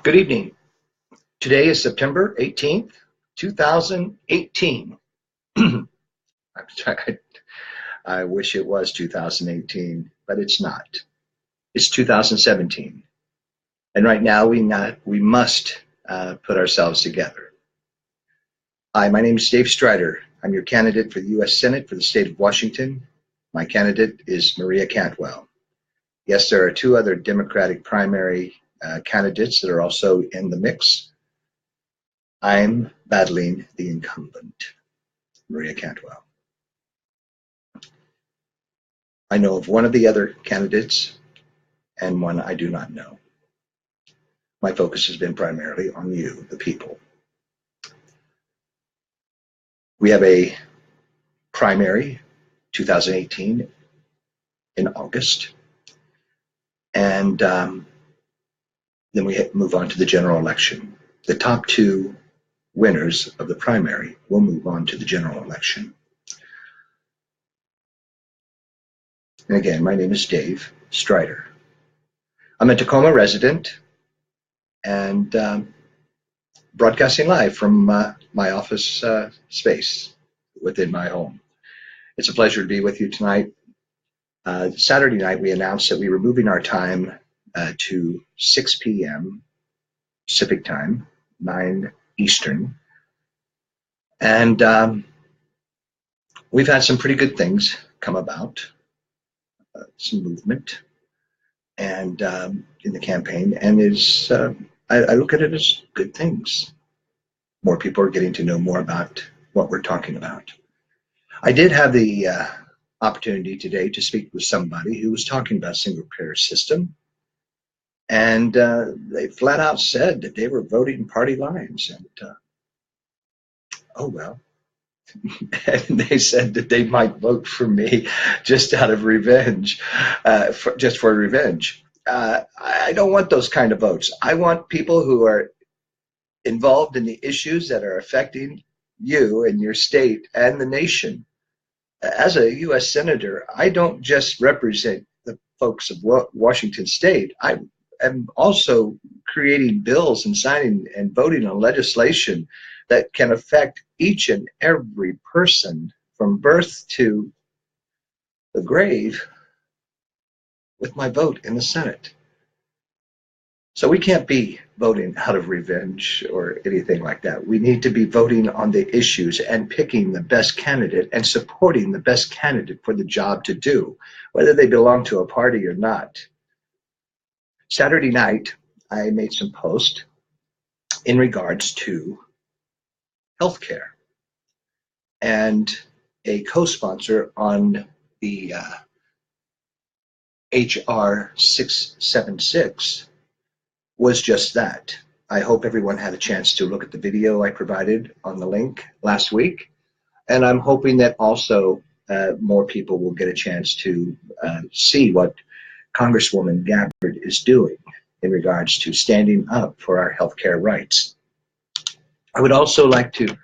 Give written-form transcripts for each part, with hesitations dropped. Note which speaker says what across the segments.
Speaker 1: Good evening. Today is September 18th, 2018. I wish it was 2018, but it's not. It's 2017. And right now we must put ourselves together. Hi, my name is Dave Strider. I'm your candidate for the U.S. Senate for the state of Washington. My candidate is Maria Cantwell. Yes, there are two other Democratic primary candidates that are also in the mix. I'm battling the incumbent, Maria Cantwell. I know of one of the other candidates and one I do not know. My focus has been primarily on you, the people. We have a primary 2018 in August, and then we move on to the general election. The top two winners of the primary will move on to the general election. And again, my name is Dave Strider. I'm a Tacoma resident and broadcasting live from my office space within my home. It's a pleasure to be with you tonight. Saturday night, we announced that we were moving our time to 6 p.m. Pacific time, 9 Eastern. And we've had some pretty good things come about, some movement and in the campaign, and I look at it as good things. More people are getting to know more about what we're talking about. I did have the opportunity today to speak with somebody who was talking about single payer system, and they flat out said that they were voting party lines, and oh well. And they said that they might vote for me just out of revenge, just for revenge. I don't want those kind of votes. I want people who are involved in the issues that are affecting you and your state and the nation. As a U.S. Senator, I don't just represent the folks of Washington State. I am also creating bills and signing and voting on legislation that can affect each and every person from birth to the grave with my vote in the Senate. So we can't be voting out of revenge or anything like that. We need to be voting on the issues and picking the best candidate and supporting the best candidate for the job to do, whether they belong to a party or not. Saturday night, I made some posts in regards to healthcare, and a co-sponsor on the HR 676 was just that. I hope everyone had a chance to look at the video I provided on the link last week, and I'm hoping that also more people will get a chance to see what Congresswoman Gabbard is doing in regards to standing up for our healthcare rights. I would also like to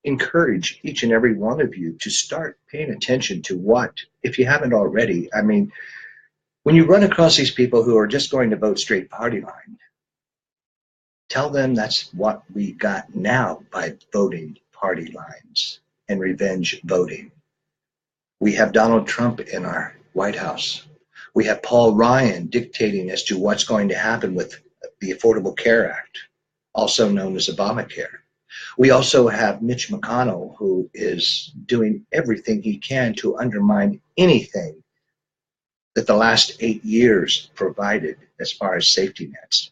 Speaker 1: encourage each and every one of you to start paying attention to what, if you haven't already, I mean, when you run across these people who are just going to vote straight party line, tell them that's what we got now by voting party lines and revenge voting. We have Donald Trump in our White House. We have Paul Ryan dictating as to what's going to happen with the Affordable Care Act, also known as Obamacare. We also have Mitch McConnell, who is doing everything he can to undermine anything that the last 8 years provided as far as safety nets.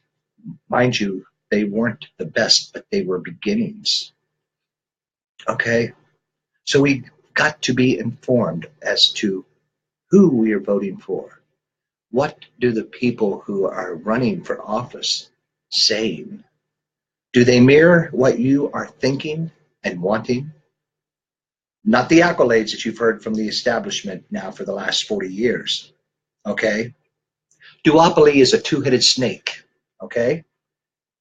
Speaker 1: Mind you, they weren't the best, but they were beginnings. Okay? So we got to be informed as to who we are voting for. What do the people who are running for office saying? Do they mirror what you are thinking and wanting? Not the accolades that you've heard from the establishment now for the last 40 years, okay? Duopoly is a two-headed snake, okay?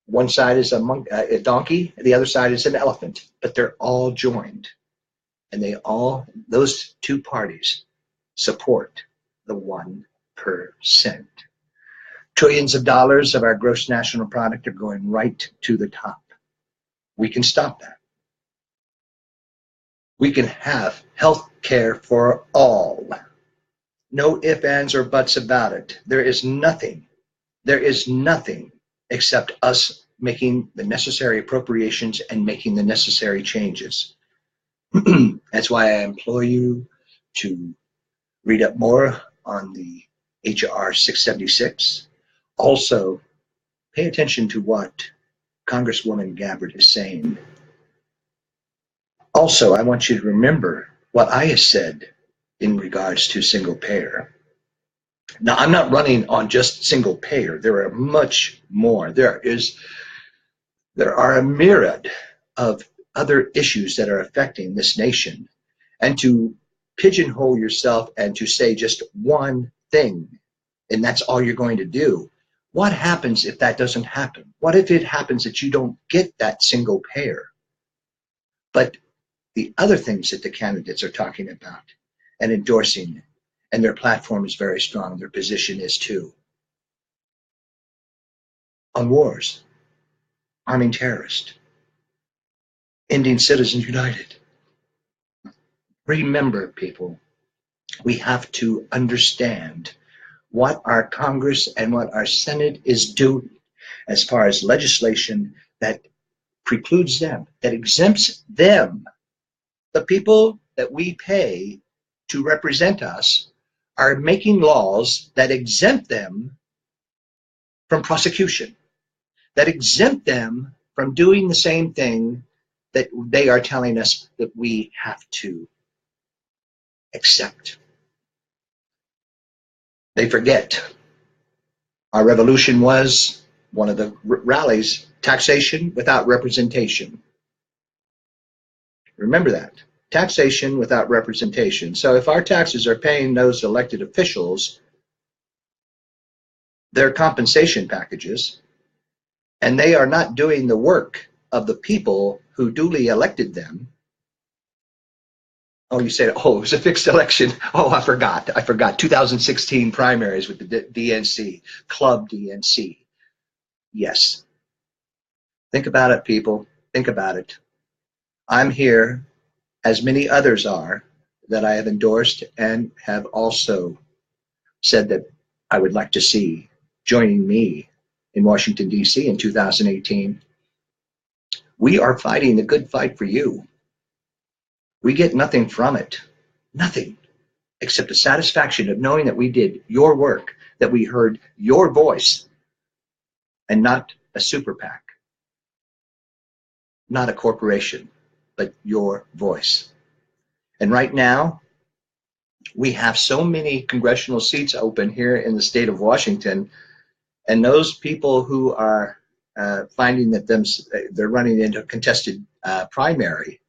Speaker 1: One side is a donkey, and the other side is an elephant, but they're all joined. And those two parties support the 1%. Trillions of dollars of our gross national product are going right to the top. We can stop that. We can have health care for all. No ifs, ands, or buts about it. There is nothing except us making the necessary appropriations and making the necessary changes. That's why I implore you to read up more on the H.R. 676. Also, pay attention to what Congresswoman Gabbard is saying. Also, I want you to remember what I have said in regards to single payer. Now, I'm not running on just single payer. There are much more. There are a myriad of other issues that are affecting this nation. And to pigeonhole yourself and to say just one thing, and that's all you're going to do, what happens if that doesn't happen? What if it happens that you don't get that single payer? But the other things that the candidates are talking about and endorsing, and their platform is very strong, their position is too, on wars, arming terrorists, ending Citizens United. Remember, people, we have to understand what our Congress and what our Senate is doing as far as legislation that precludes them, that exempts them. The people that we pay to represent us are making laws that exempt them from prosecution, that exempt them from doing the same thing that they are telling us that we have to accept. They forget. Our revolution was one of the rallies, taxation without representation. Remember that. Taxation without representation. So if our taxes are paying those elected officials their compensation packages, and they are not doing the work of the people who duly elected them. Oh, you said, oh, it was a fixed election. Oh, I forgot. 2016 primaries with the DNC, Club DNC. Yes. Think about it, people. Think about it. I'm here, as many others are, that I have endorsed and have also said that I would like to see joining me in Washington, D.C. in 2018. We are fighting the good fight for you. We get nothing from it. Nothing. Except the satisfaction of knowing that we did your work, that we heard your voice, and not a super PAC, not a corporation, but your voice. And right now, we have so many congressional seats open here in the state of Washington, and those people who are finding that they're running into a contested primary,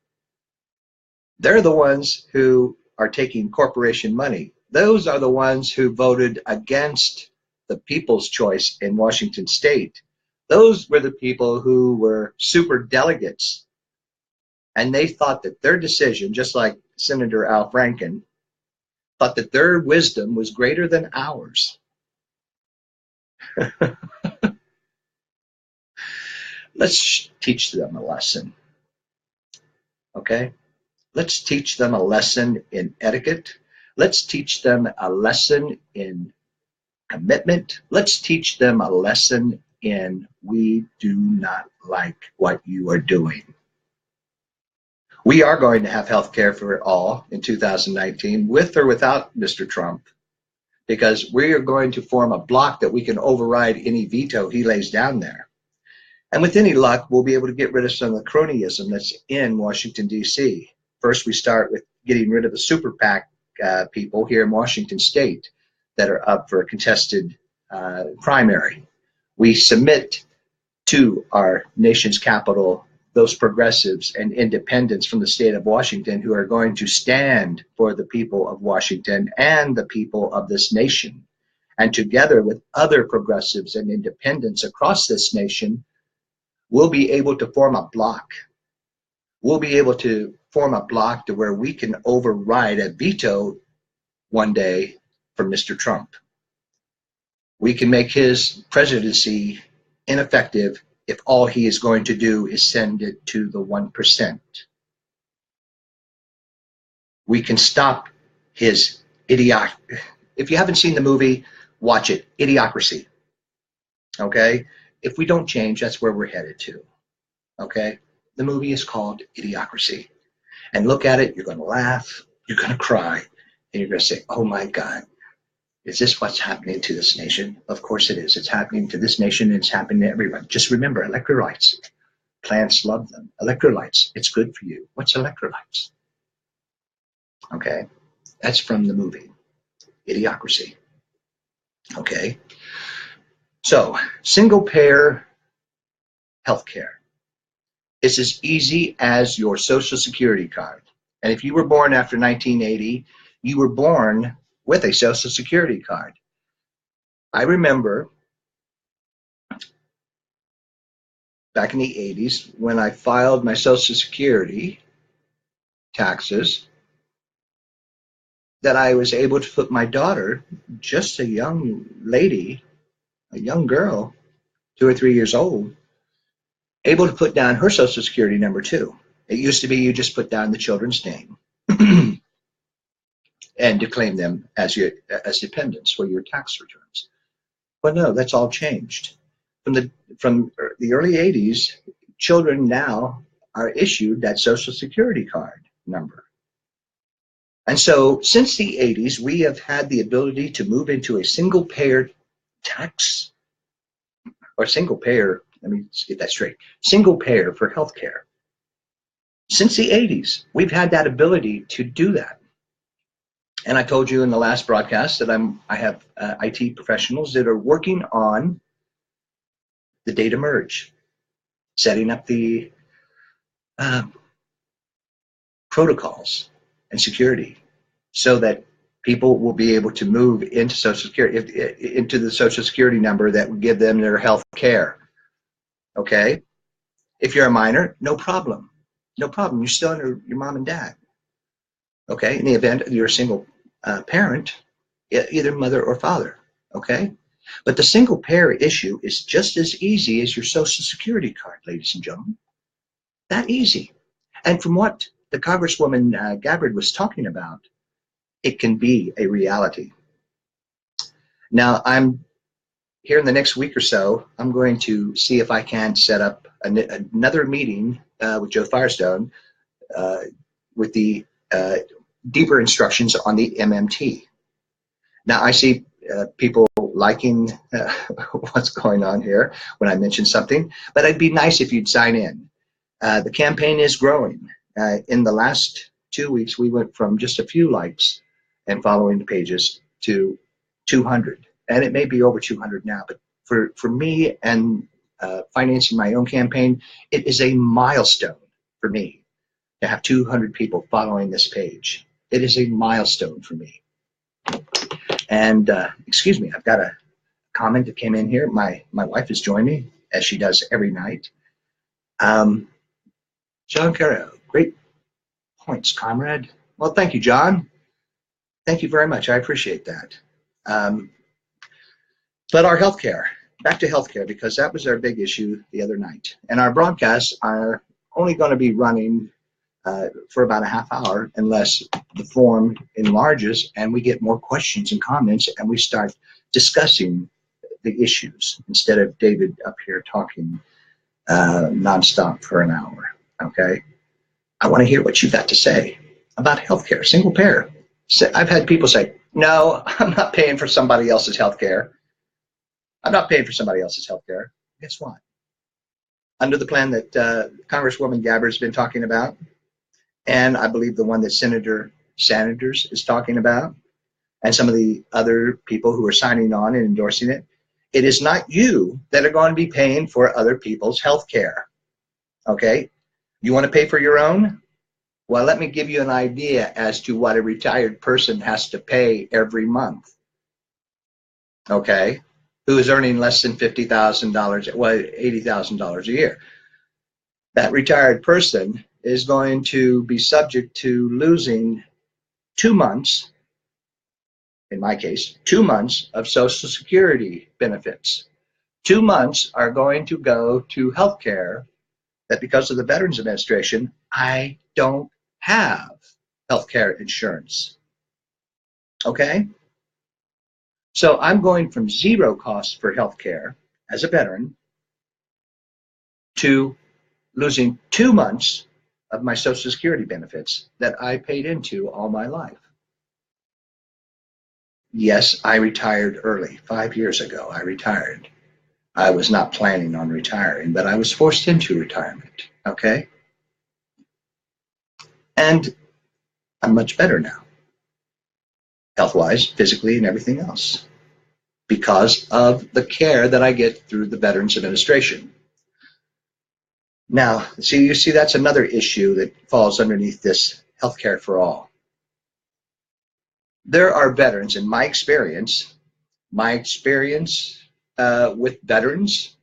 Speaker 1: they're the ones who are taking corporation money. Those are the ones who voted against the people's choice in Washington state. Those were the people who were super delegates, and they thought that their decision, just like Senator Al Franken, thought that their wisdom was greater than ours. Let's teach them a lesson, okay? Let's teach them a lesson in etiquette. Let's teach them a lesson in commitment. Let's teach them a lesson in we do not like what you are doing. We are going to have health care for all in 2019, with or without Mr. Trump, because we are going to form a block that we can override any veto he lays down there. And with any luck, we'll be able to get rid of some of the cronyism that's in Washington, D.C. First, we start with getting rid of the super PAC people here in Washington state that are up for a contested primary. We submit to our nation's capital those progressives and independents from the state of Washington who are going to stand for the people of Washington and the people of this nation. And together with other progressives and independents across this nation, we'll be able to form a block. We'll be able to form a block to where we can override a veto one day from Mr. Trump. We can make his presidency ineffective if all he is going to do is send it to the 1%. We can stop his idiot. If you haven't seen the movie, watch it. Idiocracy. Okay? If we don't change, that's where we're headed to. Okay? The movie is called Idiocracy. And look at it, you're going to laugh, you're going to cry, and you're going to say, oh my God, is this what's happening to this nation? Of course it is. It's happening to this nation and it's happening to everyone. Just remember, electrolytes. Plants love them. Electrolytes, it's good for you. What's electrolytes? Okay? That's from the movie, Idiocracy. Okay? So, single-payer healthcare. It's as easy as your Social Security card. And if you were born after 1980, you were born with a Social Security card. I remember back in the 80s when I filed my Social Security taxes that I was able to put my daughter, just a young lady, a young girl, 2 or 3 years old, able to put down her Social Security number too. It used to be you just put down the children's name and to claim them as dependents for your tax returns. But no, that's all changed. From the early 80s, children now are issued that Social Security card number. And so since the 80s, we have had the ability to move into a single-payer tax, or single-payer, let me get that straight, single-payer for healthcare. Since the 80s, we've had that ability to do that. And I told you in the last broadcast that I have IT professionals that are working on the data merge, setting up the protocols and security so that people will be able to move into Social Security, into the Social Security number that would give them their health care. Okay? If you're a minor, no problem. No problem. You're still under your mom and dad. Okay? In the event you're a single parent, either mother or father. Okay? But the single payer issue is just as easy as your Social Security card, ladies and gentlemen. That easy. And from what the Congresswoman Gabbard was talking about, it can be a reality. Now, I'm here in the next week or so, I'm going to see if I can set up another meeting with Joe Firestone with the deeper instructions on the MMT. Now, I see people liking what's going on here when I mention something, but it'd be nice if you'd sign in. The campaign is growing. In the last 2 weeks, we went from just a few likes and following the pages to 200. And it may be over 200 now, but for me and financing my own campaign, it is a milestone for me to have 200 people following this page. It is a milestone for me. And excuse me, I've got a comment that came in here. My wife has joined me, as she does every night. John Carroll, great points, comrade. Well, thank you, John. Thank you very much. I appreciate that. But our healthcare, back to healthcare, because that was our big issue the other night. And our broadcasts are only going to be running for about a half hour unless the forum enlarges and we get more questions and comments and we start discussing the issues instead of David up here talking nonstop for an hour. Okay? I want to hear what you've got to say about healthcare, single payer. So I've had people say, no, I'm not paying for somebody else's healthcare. I'm not paying for somebody else's healthcare. Guess what? Under the plan that Congresswoman Gabbard's been talking about, and I believe the one that Senator Sanders is talking about, and some of the other people who are signing on and endorsing it, it is not you that are going to be paying for other people's health care. Okay? You want to pay for your own? Well, let me give you an idea as to what a retired person has to pay every month. Okay? Who is earning less than $50,000, well, $80,000 a year. That retired person is going to be subject to losing 2 months, in my case, 2 months of Social Security benefits. 2 months are going to go to health care that, because of the Veterans Administration, I don't have health care insurance. Okay? So I'm going from zero costs for health care as a veteran to losing 2 months of my Social Security benefits that I paid into all my life. Yes, I retired early. 5 years ago, I retired. I was not planning on retiring, but I was forced into retirement. Okay? And I'm much better now, health-wise, physically, and everything else, because of the care that I get through the Veterans Administration. Now, you see that's another issue that falls underneath this healthcare for all. There are veterans, in my experience with veterans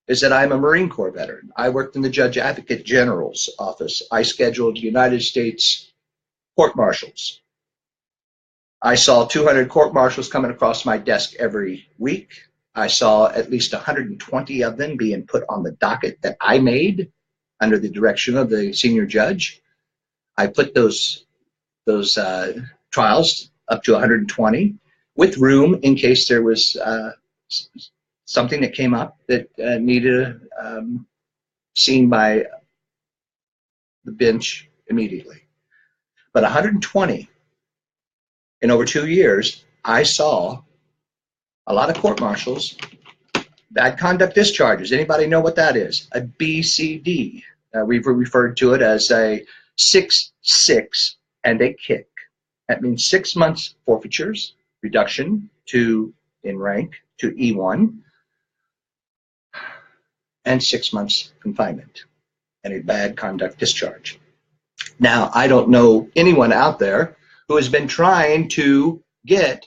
Speaker 1: is that I'm a Marine Corps veteran. I worked in the Judge Advocate General's office. I scheduled United States court-martials. I saw 200 court-martials coming across my desk every week. I saw at least 120 of them being put on the docket that I made under the direction of the senior judge. I put those trials up to 120 with room in case there was something that came up that needed seen by the bench immediately. But 120 in over 2 years, I saw a lot of court-martials, bad conduct discharges. Anybody know what that is? A BCD. We've referred to it as a 6-6 and a kick. That means 6 months forfeitures, reduction in rank to E1, and 6 months confinement and a bad conduct discharge. Now, I don't know anyone out there who has been trying to get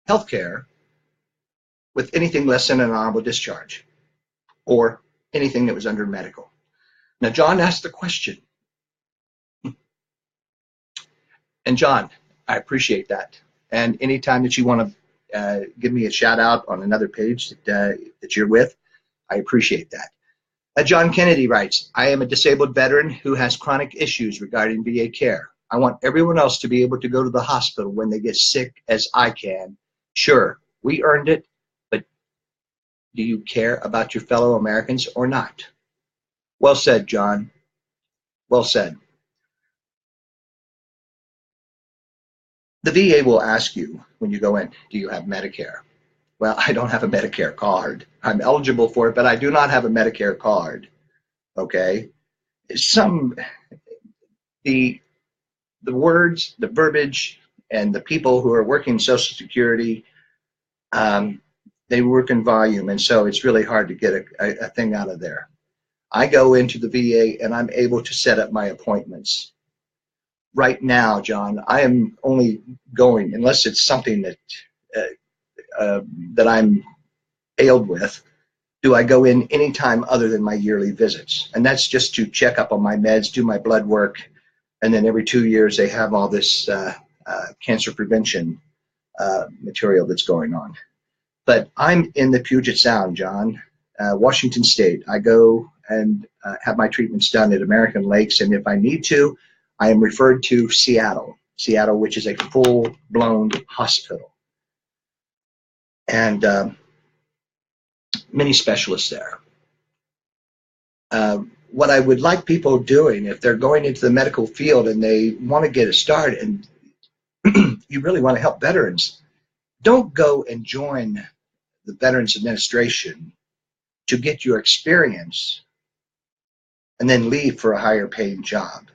Speaker 1: health care with anything less than an honorable discharge or anything that was under medical. Now, John asked the question. And John, I appreciate that. And anytime that you want to give me a shout out on another page that you're with, I appreciate that. John Kennedy writes, I am a disabled veteran who has chronic issues regarding VA care. I want everyone else to be able to go to the hospital when they get sick as I can. Sure, we earned it, but do you care about your fellow Americans or not? Well said, John. Well said. The VA will ask you when you go in, do you have Medicare? Well, I don't have a Medicare card. I'm eligible for it, but I do not have a Medicare card. Okay? The words, the verbiage, and the people who are working Social Security, they work in volume, and so it's really hard to get a thing out of there. I go into the VA, and I'm able to set up my appointments. Right now, John, I am only going, unless it's something that I'm ailed with, do I go in any time other than my yearly visits. And that's just to check up on my meds, do my blood work, and then every 2 years they have all this cancer prevention material that's going on. But I'm in the Puget Sound, John, Washington State. I go and have my treatments done at American Lakes, and if I need to, I am referred to Seattle, which is a full-blown hospital. And many specialists there. What I would like people doing, if they're going into the medical field and they want to get a start and you really want to help veterans, don't go and join the Veterans Administration to get your experience and then leave for a higher paying job.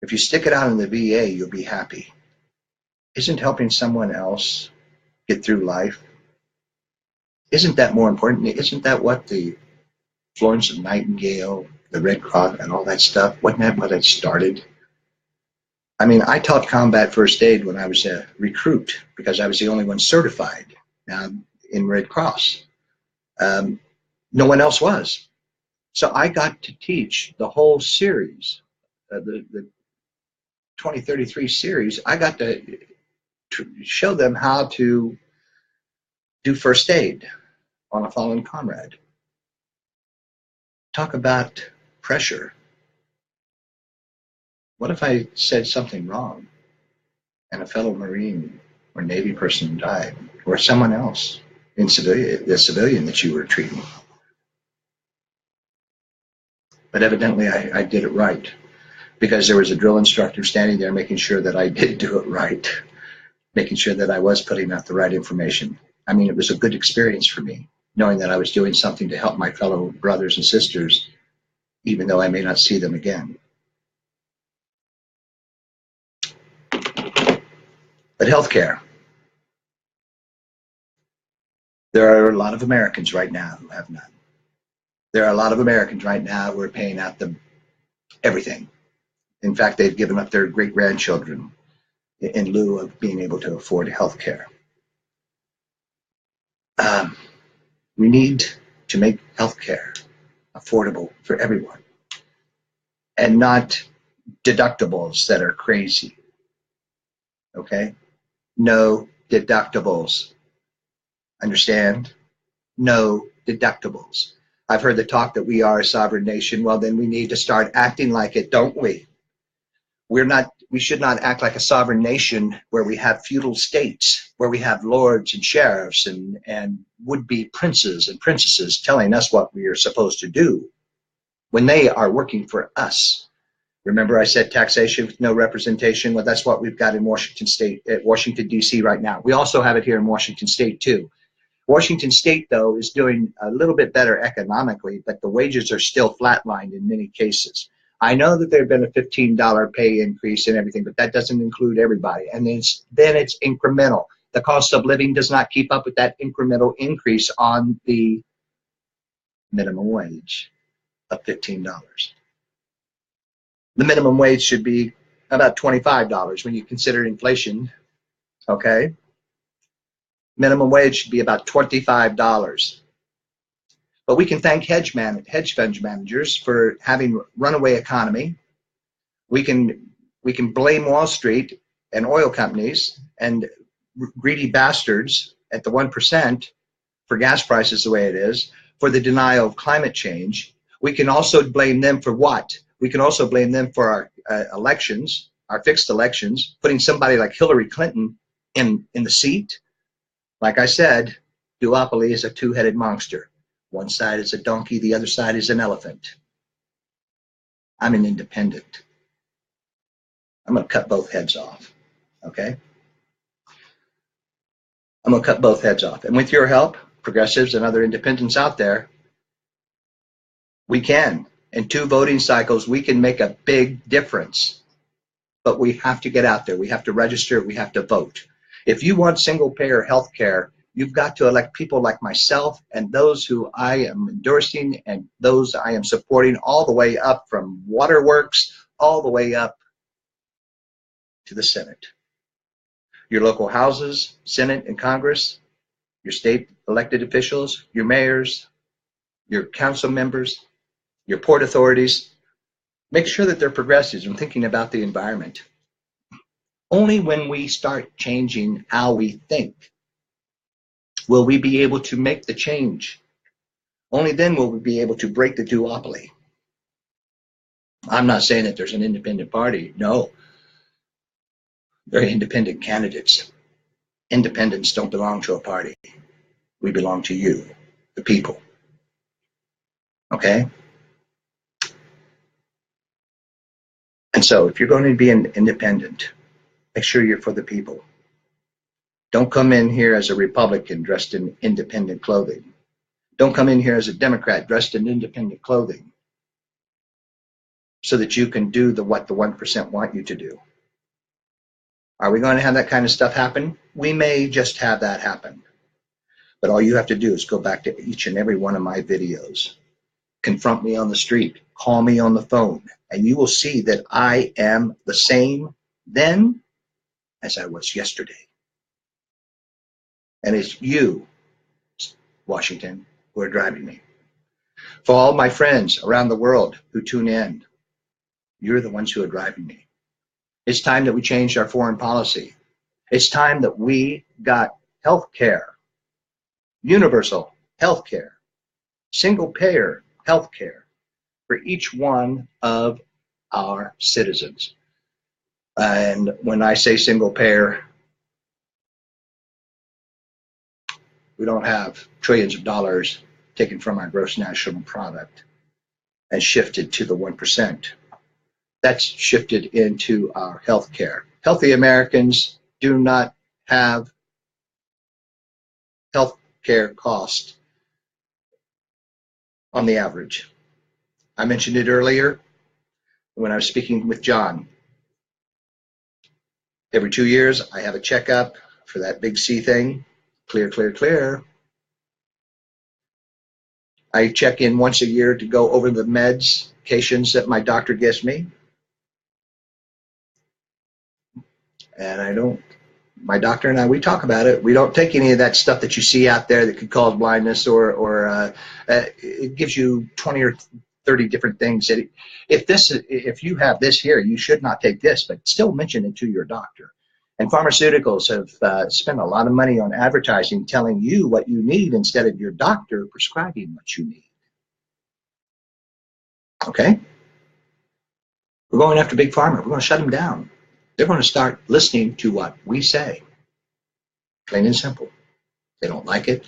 Speaker 1: If you stick it out in the VA, you'll be happy. Isn't helping someone else get through life, isn't that more important? Isn't that what the Florence Nightingale, the Red Cross, and all that stuff, wasn't that what it started? I mean, I taught combat first aid when I was a recruit because I was the only one certified in Red Cross. No one else was. So I got to teach the whole series, the 2033 series, I got to show them how to do first aid on a fallen comrade. Talk about pressure. What if I said something wrong and a fellow Marine or Navy person died, or someone else in the civilian that you were treating? But evidently I did it right, because there was a drill instructor standing there making sure that I did do it right, making sure that I was putting out the right information. I mean, it was a good experience for me, knowing that I was doing something to help my fellow brothers and sisters, even though I may not see them again. But healthcare. There are a lot of Americans right now who have none. There are a lot of Americans right now who are paying out everything. In fact, they've given up their great-grandchildren in lieu of being able to afford health care. We need to make health care affordable for everyone, and not deductibles that are crazy. Okay? No deductibles. Understand? No deductibles. I've heard the talk that we are a sovereign nation. Well, then we need to start acting like it, don't we? We should not act like a sovereign nation where we have feudal states, where we have lords and sheriffs and would-be princes and princesses telling us what we are supposed to do when they are working for us. Remember I said taxation with no representation? Well, that's what we've got in Washington State, at Washington, D.C. right now. We also have it here in Washington State, too. Washington State, though, is doing a little bit better economically, but the wages are still flatlined in many cases. I know that there have been a $15 pay increase and everything, but that doesn't include everybody. And then it's incremental. The cost of living does not keep up with that incremental increase on the minimum wage of $15. The minimum wage should be about $25 when you consider inflation, okay? Minimum wage should be about $25. But we can thank hedge fund managers for having runaway economy. We can blame Wall Street and oil companies and greedy bastards at the 1% for gas prices the way it is, for the denial of climate change. We can also blame them for what? We can also blame them for our elections, our fixed elections, putting somebody like Hillary Clinton in the seat. Like I said, duopoly is a two-headed monster. One side is a donkey, the other side is an elephant. I'm an independent. I'm going to cut both heads off, okay? I'm going to cut both heads off. And with your help, progressives and other independents out there, we can. In 2 voting cycles, we can make a big difference. But we have to get out there. We have to register. We have to vote. If you want single-payer health care, you've got to elect people like myself and those who I am endorsing and those I am supporting, all the way up from waterworks, all the way up to the Senate. Your local houses, Senate and Congress, your state elected officials, your mayors, your council members, your port authorities, make sure that they're progressives and thinking about the environment. Only when we start changing how we think will we be able to make the change. Only then will we be able to break the duopoly. I'm not saying that there's an independent party. No. They're independent candidates. Independents don't belong to a party. We belong to you, the people. Okay? And so if you're going to be an independent, make sure you're for the people. Don't come in here as a Republican dressed in independent clothing. Don't come in here as a Democrat dressed in independent clothing so that you can do what the 1% want you to do. Are we going to have that kind of stuff happen? We may just have that happen. But all you have to do is go back to each and every one of my videos. Confront me on the street. Call me on the phone. And you will see that I am the same then as I was yesterday. And it's you, Washington, who are driving me. For all my friends around the world who tune in, you're the ones who are driving me. It's time that we changed our foreign policy. It's time that we got health care, universal health care, single payer health care for each one of our citizens. And when I say single payer, we don't have trillions of dollars taken from our gross national product and shifted to the 1%. That's shifted into our health care. Healthy Americans do not have health care cost on the average. I mentioned it earlier when I was speaking with John. Every 2 years, I have a checkup for that big C thing. Clear, clear, clear. I check in once a year to go over the medications that my doctor gives me. And I don't, my doctor and I, we talk about it. We don't take any of that stuff that you see out there that could cause blindness or it gives you 20 or 30 different things. If you have this here, you should not take this, but still mention it to your doctor. And pharmaceuticals have spent a lot of money on advertising, telling you what you need instead of your doctor prescribing what you need. Okay? We're going after Big Pharma. We're going to shut them down. They're going to start listening to what we say. Plain and simple. If they don't like it,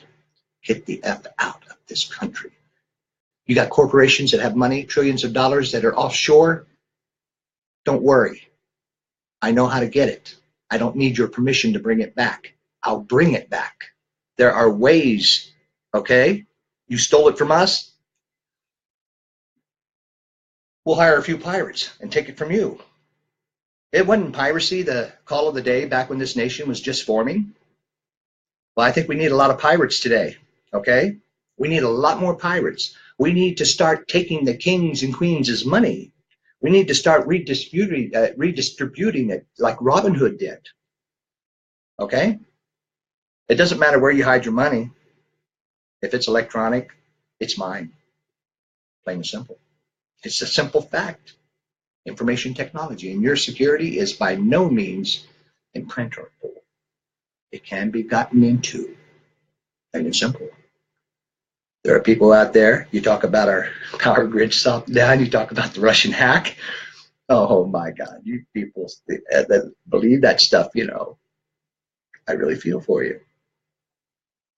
Speaker 1: get the F out of this country. You got corporations that have money, trillions of dollars that are offshore. Don't worry. I know how to get it. I don't need your permission to bring it back. I'll bring it back. There are ways, okay? You stole it from us. We'll hire a few pirates and take it from you. It wasn't piracy, the call of the day back when this nation was just forming. Well, I think we need a lot of pirates today, okay? We need a lot more pirates. We need to start taking the kings and queens' money. We need to start redistributing it like Robin Hood did, okay? It doesn't matter where you hide your money. If it's electronic, it's mine. Plain and simple. It's a simple fact. Information technology, and your security is by no means impenetrable. It can be gotten into, plain and simple. There are people out there, you talk about our power grid stopped down, you talk about the Russian hack. Oh my God, you people that believe that stuff, you know, I really feel for you.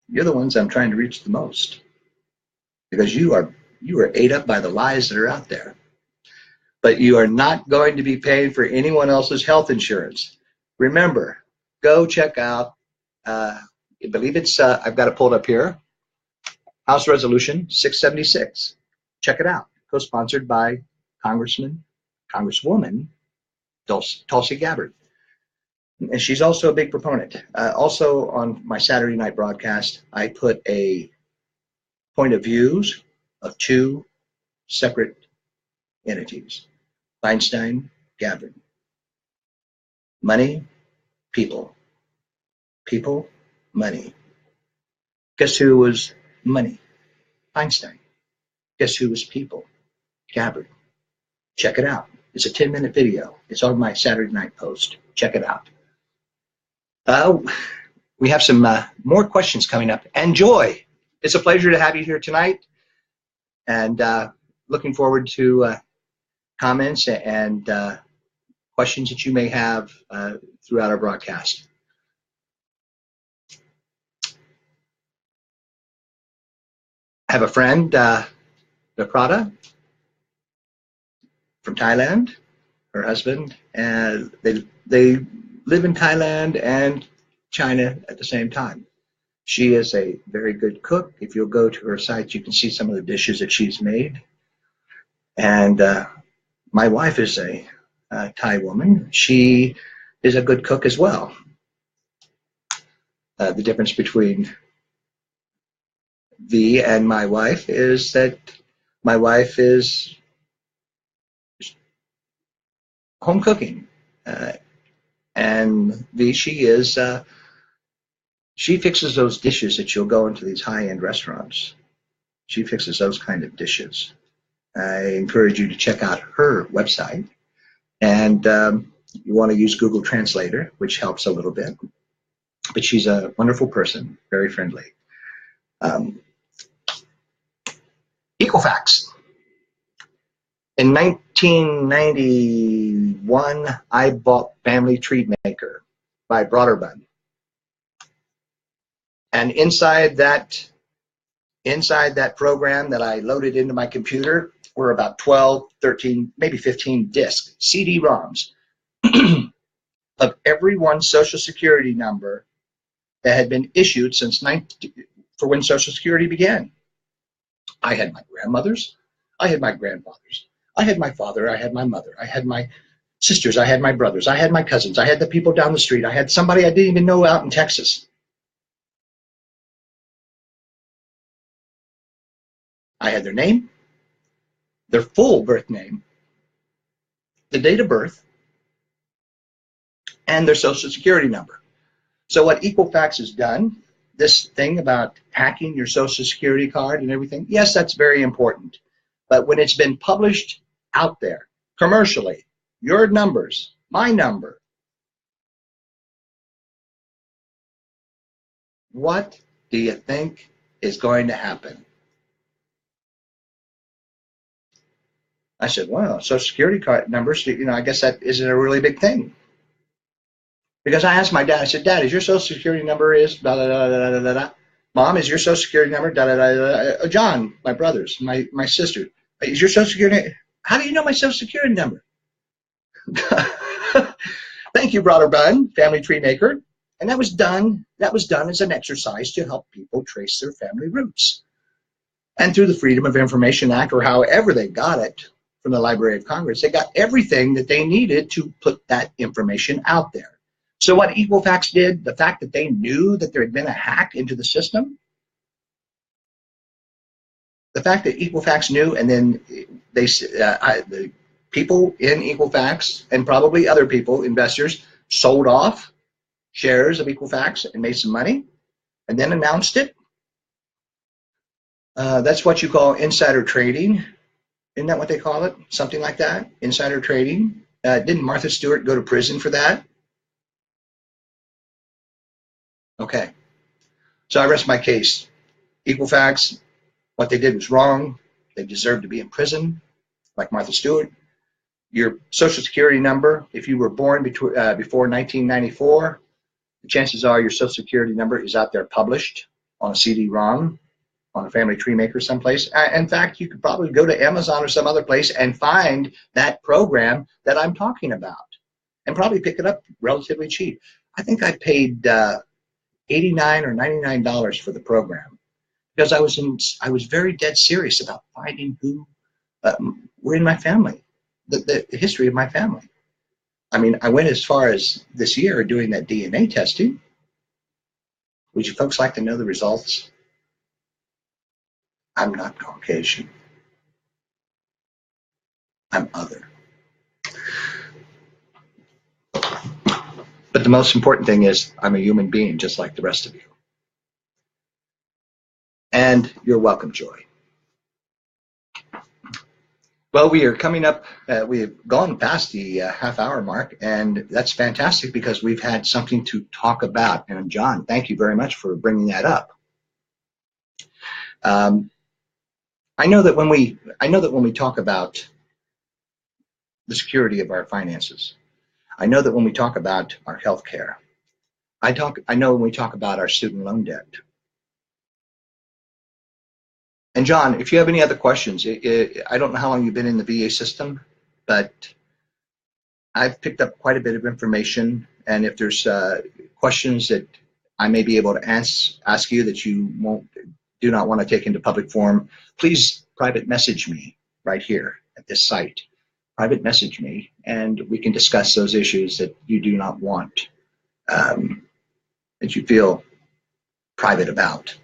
Speaker 1: You're the ones I'm trying to reach the most because you are ate up by the lies that are out there. But you are not going to be paying for anyone else's health insurance. Remember, go check out, I believe it's, I've got it pulled up here, House Resolution 676. Check it out. Co-sponsored by Congresswoman Tulsi Gabbard. And she's also a big proponent. Also on my Saturday night broadcast, I put a point of views of two separate entities. Feinstein, Gabbard. Money, people. People, money. Guess who was money? Feinstein. Guess who was people? Gabbard. Check it out. It's a 10-minute video. It's on my Saturday night post. Check it out. We have some more questions coming up. And Joy, it's a pleasure to have you here tonight. And looking forward to comments and questions that you may have throughout our broadcast. I have a friend, Naprata, from Thailand, her husband, and they live in Thailand and China at the same time. She is a very good cook. If you'll go to her site, you can see some of the dishes that she's made. And my wife is a Thai woman. She is a good cook as well. The difference between V and my wife is that my wife is home cooking. And V, she fixes those dishes that you'll go into these high-end restaurants. She fixes those kind of dishes. I encourage you to check out her website. And You want to use Google Translator, which helps a little bit. But she's a wonderful person, very friendly. Equifax. In 1991, I bought Family Tree Maker by Broderbund. And inside that program that I loaded into my computer were about 12, 13, maybe 15 disc CD-ROMs of everyone's Social Security number that had been issued since for when Social Security began. I had my grandmother's, I had my grandfather's, I had my father, I had my mother, I had my sisters, I had my brothers, I had my cousins, I had the people down the street, I had somebody I didn't even know out in Texas. I had their name, their full birth name, the date of birth, and their Social Security number. So what Equifax has done, this thing about hacking your Social Security card and everything, yes, that's very important. But when it's been published out there commercially, your numbers, my number, what do you think is going to happen? I said, well, Social Security card numbers, I guess that isn't a really big thing. Because I asked my dad, I said, Dad, is your Social Security number is da da da da da da da? Mom, is your Social Security number da da da da da? John, my brothers, my sister, is your Social Security? How do you know my Social Security number? Thank you, Broderbund, Family Tree Maker. And that was done as an exercise to help people trace their family roots. And through the Freedom of Information Act, or however they got it from the Library of Congress, they got everything that they needed to put that information out there. So what Equifax did, the fact that they knew that there had been a hack into the system, the fact that Equifax knew, and then the people in Equifax and probably other people, investors, sold off shares of Equifax and made some money and then announced it. That's what you call insider trading. Isn't that what they call it? Something like that, insider trading. Didn't Martha Stewart go to prison for that? Okay, so I rest my case. Equifax, what they did was wrong. They deserve to be in prison, like Martha Stewart. Your Social Security number, if you were born before 1994, the chances are your Social Security number is out there published on a CD-ROM, on a Family Tree Maker someplace. In fact, you could probably go to Amazon or some other place and find that program that I'm talking about and probably pick it up relatively cheap. I think I paid $89 or $99 for the program because I was very dead serious about finding who were in my family, the history of my family. I mean, I went as far as this year doing that DNA testing. Would you folks like to know the results? I'm not Caucasian. I'm other. But the most important thing is I'm a human being just like the rest of you. And you're welcome, Joy. Well, we are coming up, we've gone past the half-hour mark, and that's fantastic because we've had something to talk about. And John, thank you very much for bringing that up. I know that when we talk about the security of our finances, I know that when we talk about our health care, I know when we talk about our student loan debt. And John, if you have any other questions, I don't know how long you've been in the VA system, but I've picked up quite a bit of information. And if there's questions that I may be able to ask you that you do not want to take into public forum, please private message me right here at this site. Private message me, and we can discuss those issues that you do not want, that you feel private about.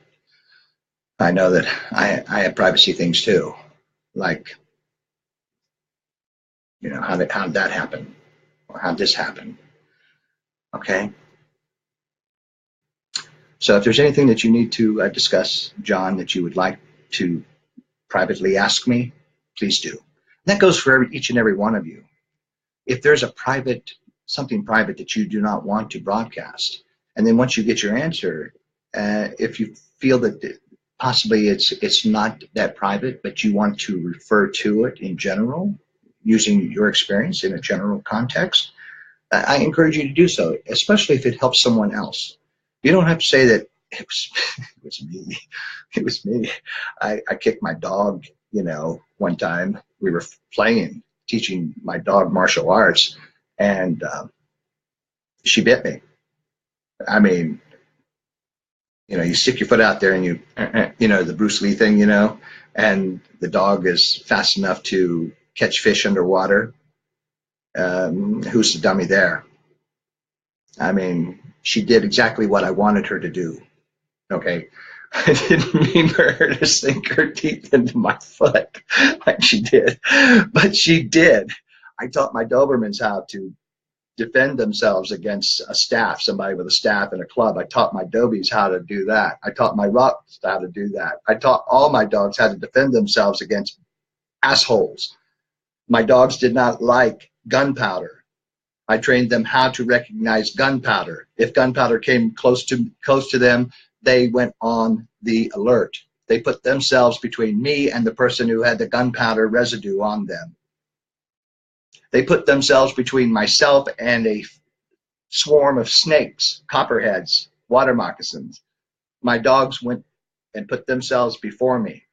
Speaker 1: I know that I have privacy things too, like, how did that happen, or how did this happen? Okay. So if there's anything that you need to discuss, John, that you would like to privately ask me, please do. And that goes for each and every one of you. If there's a private something private that you do not want to broadcast. And then once you get your answer, if you feel that possibly it's not that private, but you want to refer to it in general, using your experience in a general context, I encourage you to do so, especially if it helps someone else. You don't have to say that it was, it was me. It was me. I kicked my dog, one time. We were playing, teaching my dog martial arts, and she bit me. I mean, you stick your foot out there and the Bruce Lee thing, and the dog is fast enough to catch fish underwater. Who's the dummy there? I mean, she did exactly what I wanted her to do. Okay. I didn't mean for her to sink her teeth into my foot like she did, but she did. I taught my Dobermans how to defend themselves against somebody with a staff and a club. I taught my Dobies how to do that. I taught my Rocks how to do that. I taught all my dogs how to defend themselves against assholes. My dogs did not like gunpowder. I trained them how to recognize gunpowder. If gunpowder came close to them, they went on the alert. They put themselves between me and the person who had the gunpowder residue on them. They put themselves between myself and a swarm of snakes, copperheads, water moccasins. My dogs went and put themselves before me.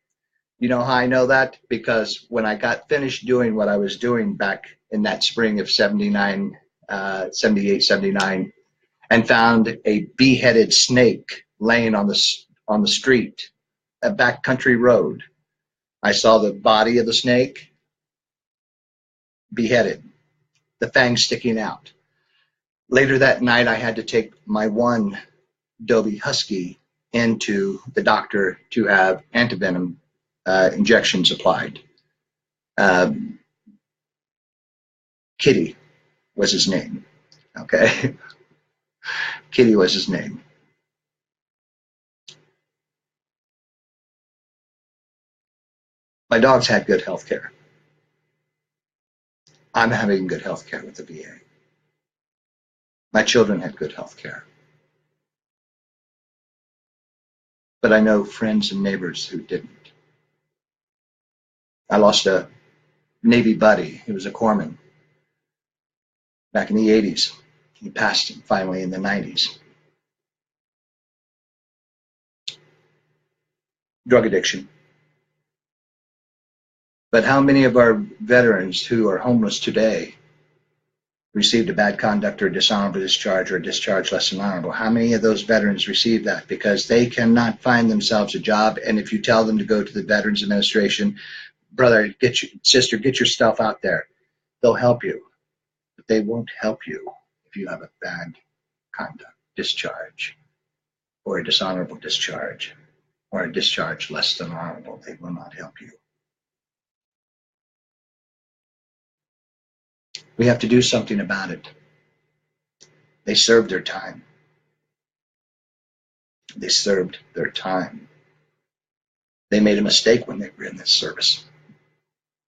Speaker 1: You know how I know that? Because when I got finished doing what I was doing back in that spring of 78, 79, and found a beheaded snake laying on the street, a backcountry road. I saw the body of the snake beheaded, the fangs sticking out. Later that night, I had to take my one Dobie Husky into the doctor to have antivenom injections applied. Kitty was his name. Okay. Kitty was his name. My dogs had good health care. I'm having good health care with the VA. My children had good health care. But I know friends and neighbors who didn't. I lost a Navy buddy. He was a corpsman back in the 80s. He passed finally in the 90s. Drug addiction. But how many of our veterans who are homeless today received a bad conduct or dishonorable discharge or discharge less than honorable? How many of those veterans receive that? Because they cannot find themselves a job, and if you tell them to go to the Veterans Administration, brother, sister, get your stuff out there. They'll help you, but they won't help you if you have a bad conduct discharge or a dishonorable discharge or a discharge less than honorable. They will not help you. We have to do something about it. They served their time. They served their time. They made a mistake when they were in this service.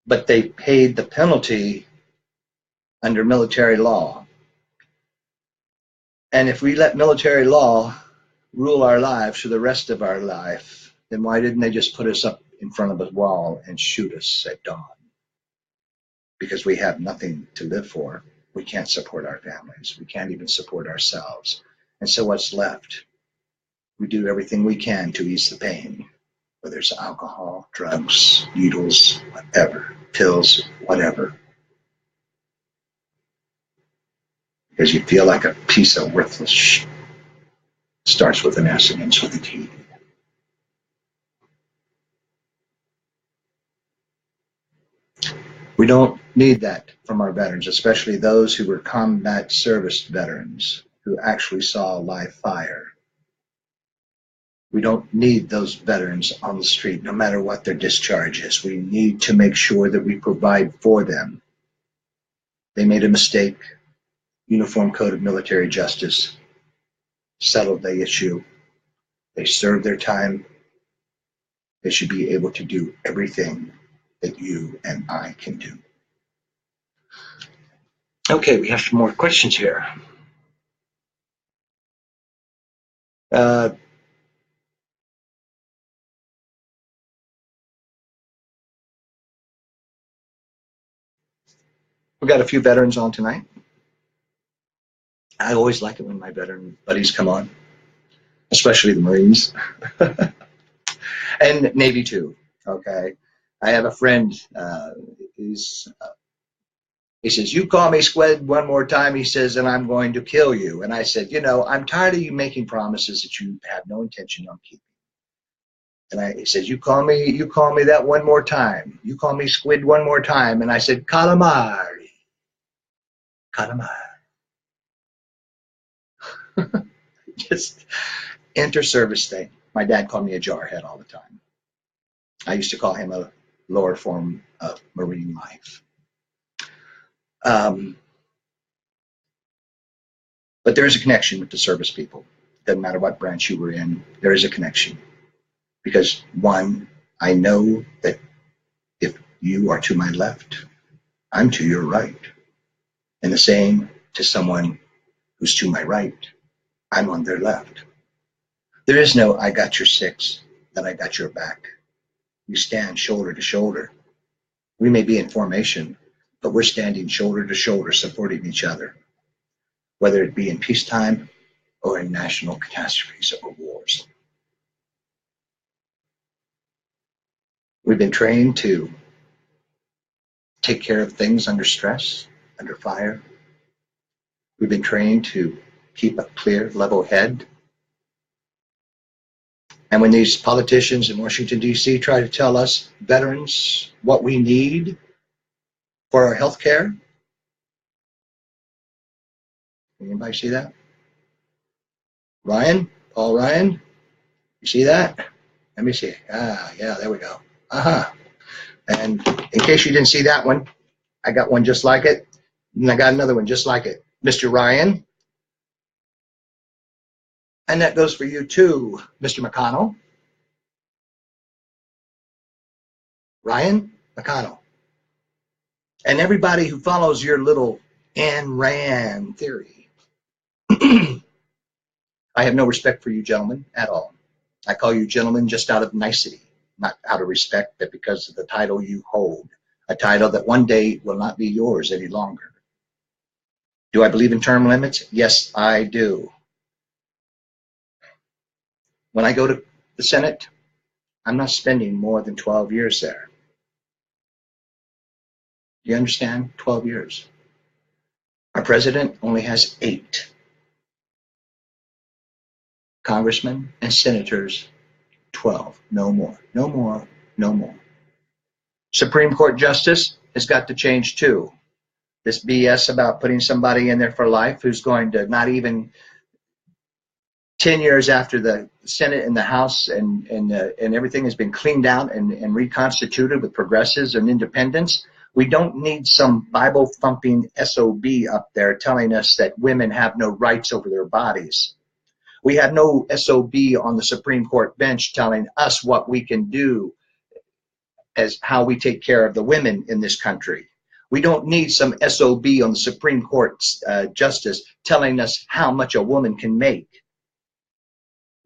Speaker 1: But they paid the penalty under military law. And if we let military law rule our lives for the rest of our life, then why didn't they just put us up in front of a wall and shoot us at dawn? Because we have nothing to live for. We can't support our families. We can't even support ourselves. And so what's left? We do everything we can to ease the pain, whether it's alcohol, drugs, needles, whatever, pills, whatever. Because you feel like a piece of worthless shit. Starts with an S and ends with a T. We don't need that from our veterans, especially those who were combat service veterans who actually saw live fire. We don't need those veterans on the street, no matter what their discharge is. We need to make sure that we provide for them. They made a mistake. Uniform Code of Military Justice settled the issue. They served their time. They should be able to do everything that you and I can do. Okay, we have some more questions here. Uh, we got a few veterans on tonight. I always like it when my veteran buddies come on, especially the Marines and Navy too. Okay, I have a friend. He says, "You call me Squid one more time," he says, "and I'm going to kill you." And I said, "I'm tired of you making promises that you have no intention on keeping." And he says, you call me that one more time. You call me Squid one more time." And I said, "Calamari, calamari." Just inter-service thing. My dad called me a jarhead all the time. I used to call him a lower form of marine life. Um, but there is a connection with the service people. Doesn't matter what branch you were in, there is a connection. Because one, I know that if you are to my left, I'm to your right. And the same to someone who's to my right, I'm on their left. There is no "I got your six, that I got your back." We stand shoulder to shoulder. We may be in formation, but we're standing shoulder to shoulder supporting each other, whether it be in peacetime or in national catastrophes or wars. We've been trained to take care of things under stress, under fire. We've been trained to keep a clear, level head. And when these politicians in Washington, D.C. try to tell us veterans what we need for our health care, anybody see that? Ryan? Paul Ryan? You see that? Let me see. Ah, yeah, there we go. Uh-huh. And in case you didn't see that one, I got one just like it. And I got another one just like it. Mr. Ryan. And that goes for you too, Mr. McConnell. Ryan McConnell. And everybody who follows your little Ayn Rand theory. I have no respect for you gentlemen at all. I call you gentlemen just out of nicety, not out of respect, but because of the title you hold, a title that one day will not be yours any longer. Do I believe in term limits? Yes, I do. When I go to the Senate, I'm not spending more than 12 years there. Do you understand? 12 years. Our president only has 8. Congressmen and senators, 12. No more. No more. No more. Supreme Court justice has got to change too. This BS about putting somebody in there for life who's going to not even 10 years after the Senate and the House and everything has been cleaned out and reconstituted with progressives and independents. We don't need some Bible thumping SOB up there telling us that women have no rights over their bodies. We have no SOB on the Supreme Court bench telling us what we can do as how we take care of the women in this country. We don't need some SOB on the Supreme Court justice telling us how much a woman can make.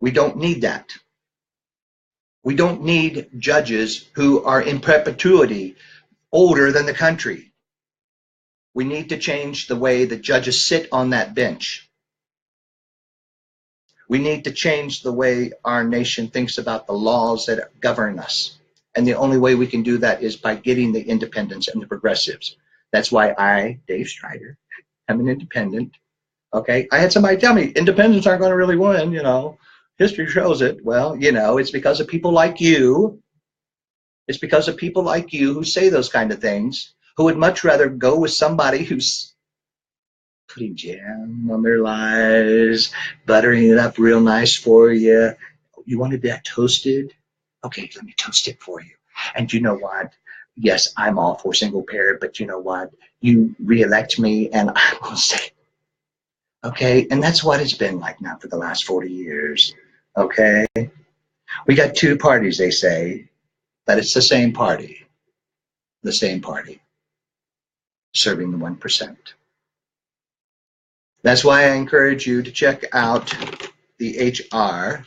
Speaker 1: We don't need that. We don't need judges who are in perpetuity older than the country. We need to change the way the judges sit on that bench. We need to change the way our nation thinks about the laws that govern us. And the only way we can do that is by getting the independents and the progressives. That's why I, Dave Strider, am an independent. Okay, I had somebody tell me independents aren't going to really win, History shows it. Well, it's because of people like you. It's because of people like you who say those kind of things, who would much rather go with somebody who's putting jam on their lies, buttering it up real nice for you. You wanted that toasted? Okay, let me toast it for you. And you know what? Yes, I'm all for single parent, but you know what? You reelect me and I will say, okay, and that's what it's been like now for the last 40 years. Okay? We got 2 parties, they say, but it's the same party, serving the 1%. That's why I encourage you to check out the HR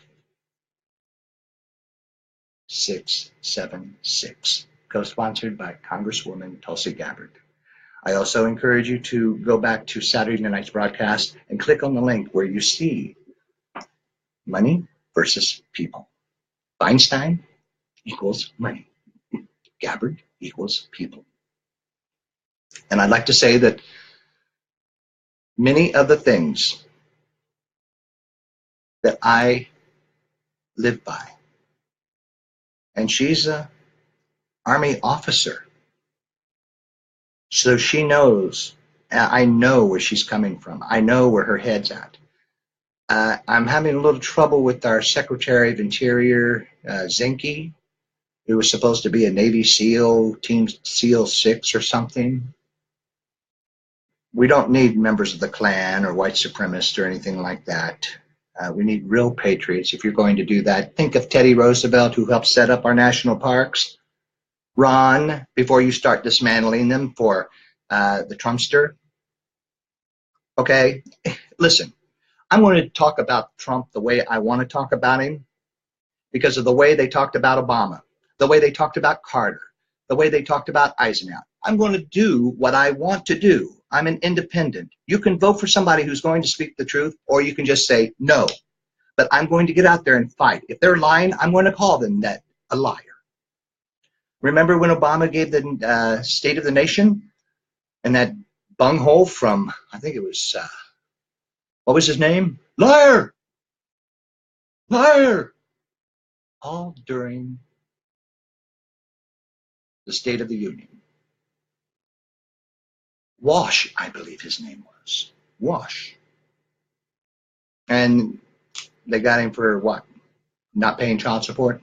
Speaker 1: 676, co-sponsored by Congresswoman Tulsi Gabbard. I also encourage you to go back to Saturday night's broadcast and click on the link where you see money versus people. Feinstein equals money. Gabbard equals people. And I'd like to say that many of the things that I live by, and she's an Army officer, so she knows, I know where she's coming from. I know where her head's at. I'm having a little trouble with our Secretary of Interior, Zinke, who was supposed to be a Navy SEAL, Team SEAL 6 or something. We don't need members of the Klan or white supremacists or anything like that. We need real patriots. If you're going to do that, think of Teddy Roosevelt, who helped set up our national parks. Ron, before you start dismantling them for the Trumpster. Okay, listen, I'm going to talk about Trump the way I want to talk about him because of the way they talked about Obama, the way they talked about Carter, the way they talked about Eisenhower. I'm going to do what I want to do. I'm an independent. You can vote for somebody who's going to speak the truth, or you can just say no. But I'm going to get out there and fight. If they're lying, I'm going to call them that a liar. Remember when Obama gave the State of the Nation and that bunghole from, I think it was, what was his name? Liar! Liar! All during the State of the Union. Wash, I believe his name was. Wash. And they got him for what? Not paying child support?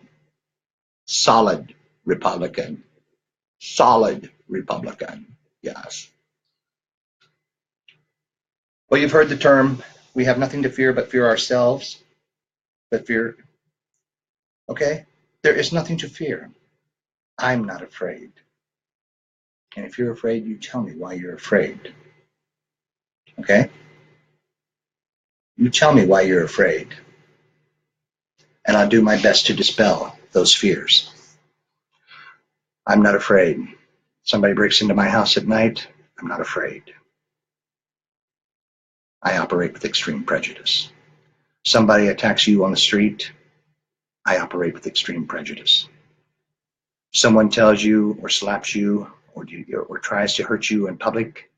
Speaker 1: Solid Republican. Solid Republican. Yes. Well, you've heard the term, we have nothing to fear but fear ourselves. But fear, okay? There is nothing to fear. I'm not afraid. And if you're afraid, you tell me why you're afraid. Okay? You tell me why you're afraid. And I'll do my best to dispel those fears. I'm not afraid. Somebody breaks into my house at night, I'm not afraid. I operate with extreme prejudice. Somebody attacks you on the street, I operate with extreme prejudice. Someone tells you or slaps you or tries to hurt you in public,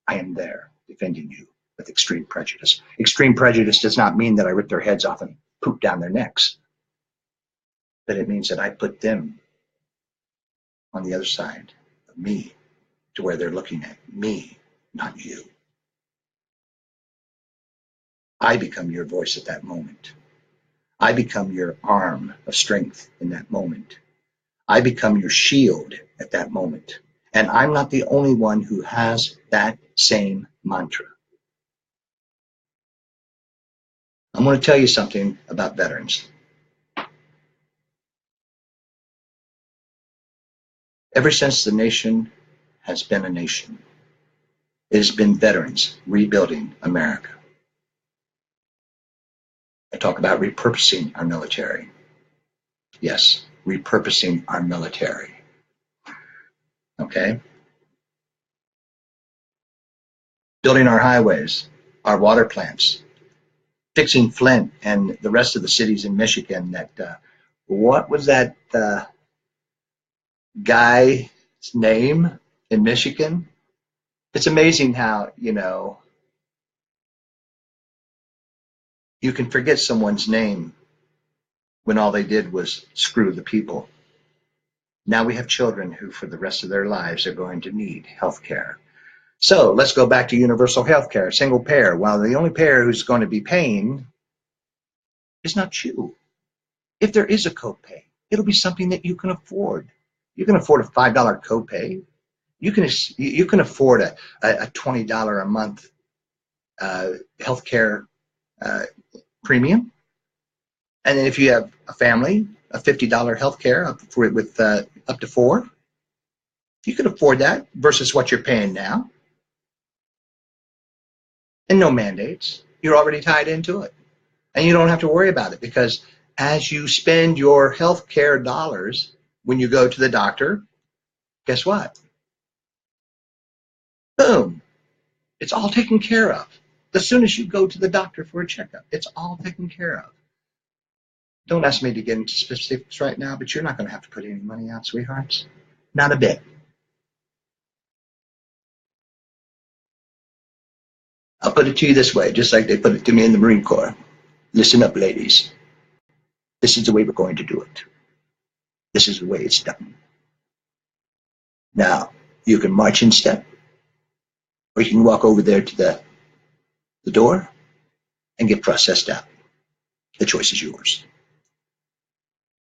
Speaker 1: I am there defending you with extreme prejudice. Extreme prejudice does not mean that I rip their heads off and poop down their necks, but it means that I put them on the other side of me to where they're looking at me, not you. I become your voice at that moment. I become your arm of strength in that moment. I become your shield at that moment. And I'm not the only one who has that same mantra. I'm going to tell you something about veterans. Ever since the nation has been a nation, it has been veterans rebuilding America. I talk about repurposing our military. Yes, repurposing our military. Okay? Building our highways, our water plants, fixing Flint and the rest of the cities in Michigan that, what was that guy's name in Michigan? It's amazing how, you can forget someone's name when all they did was screw the people. Now we have children who for the rest of their lives are going to need health care. So let's go back to universal health care, single payer. Well, the only payer who's going to be paying is not you. If there is a copay, it'll be something that you can afford. You can afford a $5 copay. You can afford a $20 a month health care premium. And then if you have a family, a $50 health care with up to 4, you can afford that versus what you're paying now. and no mandates. You're already tied into it. And you don't have to worry about it because as you spend your health care dollars when you go to the doctor, guess what? Boom, it's all taken care of. As soon as you go to the doctor for a checkup, it's all taken care of. Don't ask me to get into specifics right now, but you're not going to have to put any money out, sweethearts. Not a bit. I'll put it to you this way, just like they put it to me in the Marine Corps. Listen up, ladies. This is the way we're going to do it. This is the way it's done. Now, you can march in step, or you can walk over there to the door and get processed out. The choice is yours.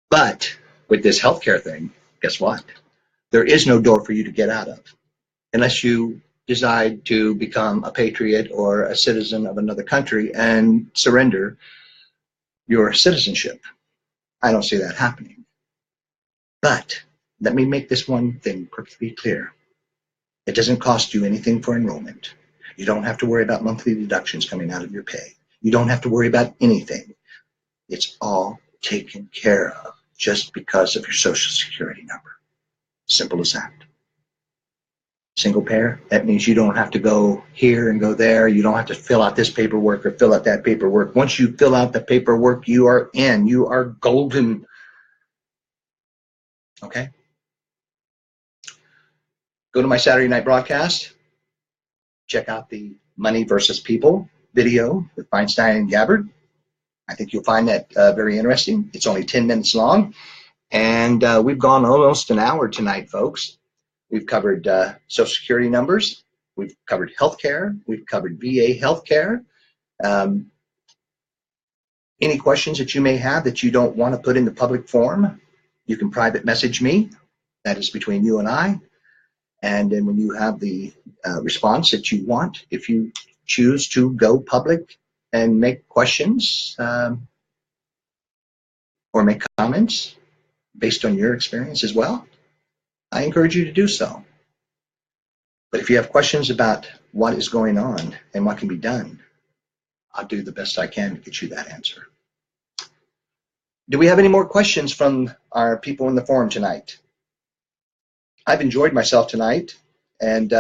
Speaker 1: But with this healthcare thing, guess what? There is no door for you to get out of unless you decide to become a patriot or a citizen of another country and surrender your citizenship. I don't see that happening. But let me make this one thing perfectly clear. It doesn't cost you anything for enrollment. You don't have to worry about monthly deductions coming out of your pay. You don't have to worry about anything. It's all taken care of just because of your Social Security number. Simple as that. Single payer, that means you don't have to go here and go there. You don't have to fill out this paperwork or fill out that paperwork. Once you fill out the paperwork, you are in. You are golden. Okay? Go to my Saturday night broadcast. Check out the Money versus People video with Feinstein and Gabbard. I think you'll find that very interesting. It's only 10 minutes long. And we've gone almost an hour tonight, folks. We've covered Social Security numbers. We've covered healthcare. We've covered VA healthcare. Any questions that you may have that you don't want to put in the public forum, you can private message me. That is between you and I. And then when you have the response that you want, if you choose to go public and make questions or make comments based on your experience as well, I encourage you to do so. But if you have questions about what is going on and what can be done, I'll do the best I can to get you that answer. Do we have any more questions from our people in the forum tonight? I've enjoyed myself tonight, and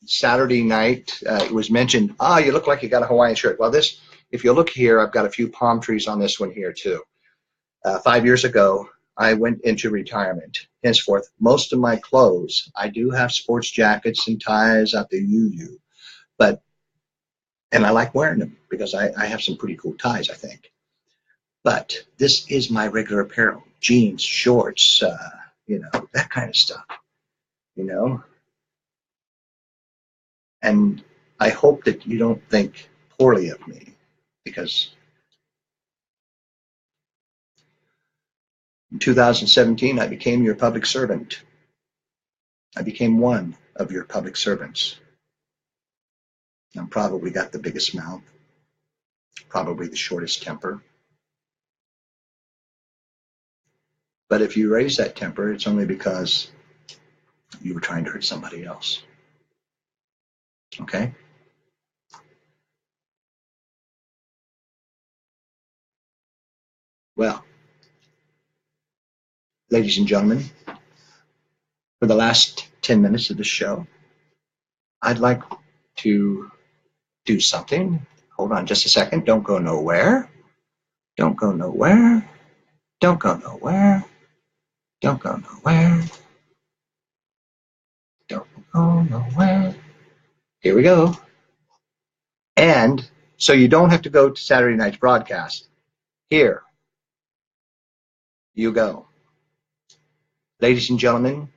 Speaker 1: Saturday night it was mentioned, you look like you got a Hawaiian shirt. Well, this, if you look here, I've got a few palm trees on this one here too. 5 years ago, I went into retirement. Henceforth, most of my clothes, I do have sports jackets and ties out the UU, and I like wearing them because I have some pretty cool ties, I think. But this is my regular apparel, jeans, shorts, that kind of stuff, And I hope that you don't think poorly of me because in 2017, I became your public servant. I became one of your public servants. I'm probably got the biggest mouth, probably the shortest temper. But if you raise that temper, it's only because you were trying to hurt somebody else. Okay? Well, ladies and gentlemen, for the last 10 minutes of the show, I'd like to do something. Hold on just a second. Don't go nowhere. Don't go nowhere. Don't go nowhere. Don't go nowhere. Don't go nowhere. Here we go. And so you don't have to go to Saturday night's broadcast. Here you go. Ladies and gentlemen,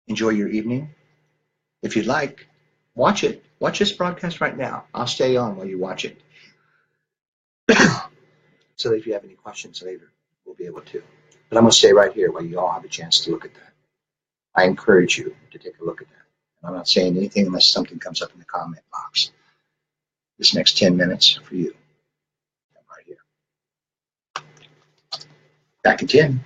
Speaker 1: enjoy your evening. If you'd like, watch it. Watch this broadcast right now. I'll stay on while you watch it. So that if you have any questions later, we'll be able to. But I'm going to stay right here while you all have a chance to look at that. I encourage you to take a look at that. And I'm not saying anything unless something comes up in the comment box. This next 10 minutes for you. I'm right here. Back in 10.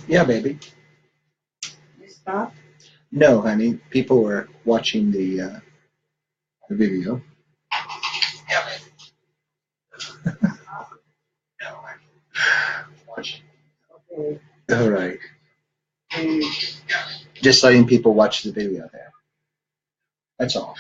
Speaker 1: Yeah, baby.
Speaker 2: You stop?
Speaker 1: No, honey. People were watching the video. Yeah, baby. No, I'm watching.
Speaker 2: Okay.
Speaker 1: All right.
Speaker 2: Mm.
Speaker 1: Just letting people watch the video there. That's all.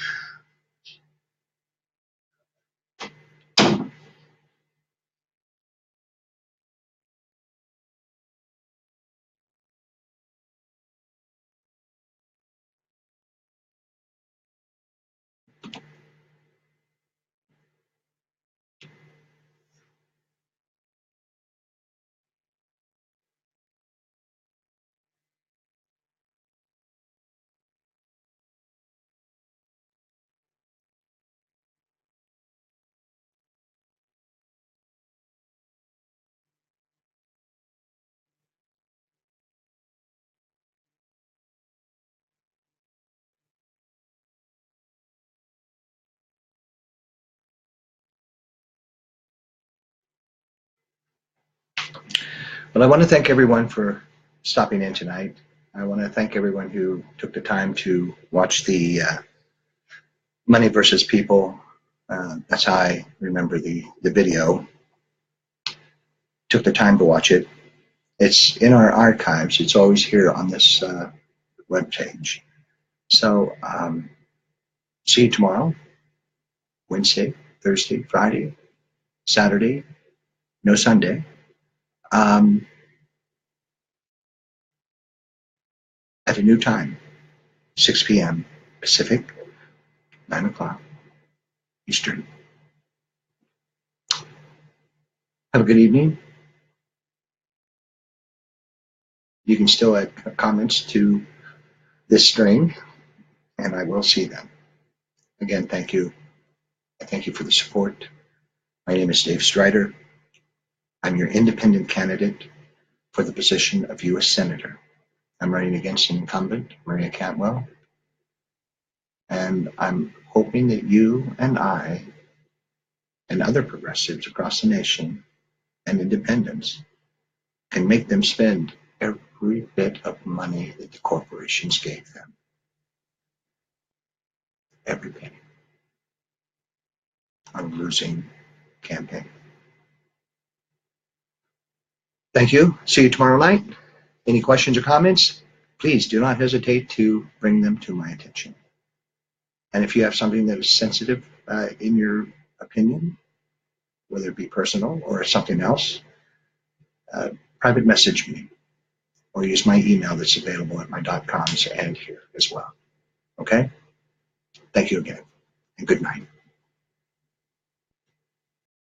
Speaker 1: Well, I want to thank everyone for stopping in tonight. I want to thank everyone who took the time to watch the Money versus People. That's how I remember the video. Took the time to watch it. It's in our archives. It's always here on this web page. So see you tomorrow, Wednesday, Thursday, Friday, Saturday, no Sunday. At a new time, 6 p.m. Pacific, 9 o'clock Eastern. Have a good evening. You can still add comments to this string, and I will see them. Again, thank you. I thank you for the support. My name is Dave Strider. I'm your independent candidate for the position of U.S. Senator. I'm running against an incumbent, Maria Cantwell, and I'm hoping that you and I and other progressives across the nation and independents can make them spend every bit of money that the corporations gave them. Every penny. On a losing campaign. Thank you. See you tomorrow night. Any questions or comments? Please do not hesitate to bring them to my attention. And if you have something that is sensitive in your opinion, whether it be personal or something else, private message me or use my email that's available at my .coms and here as well. Okay? Thank you again, and good night.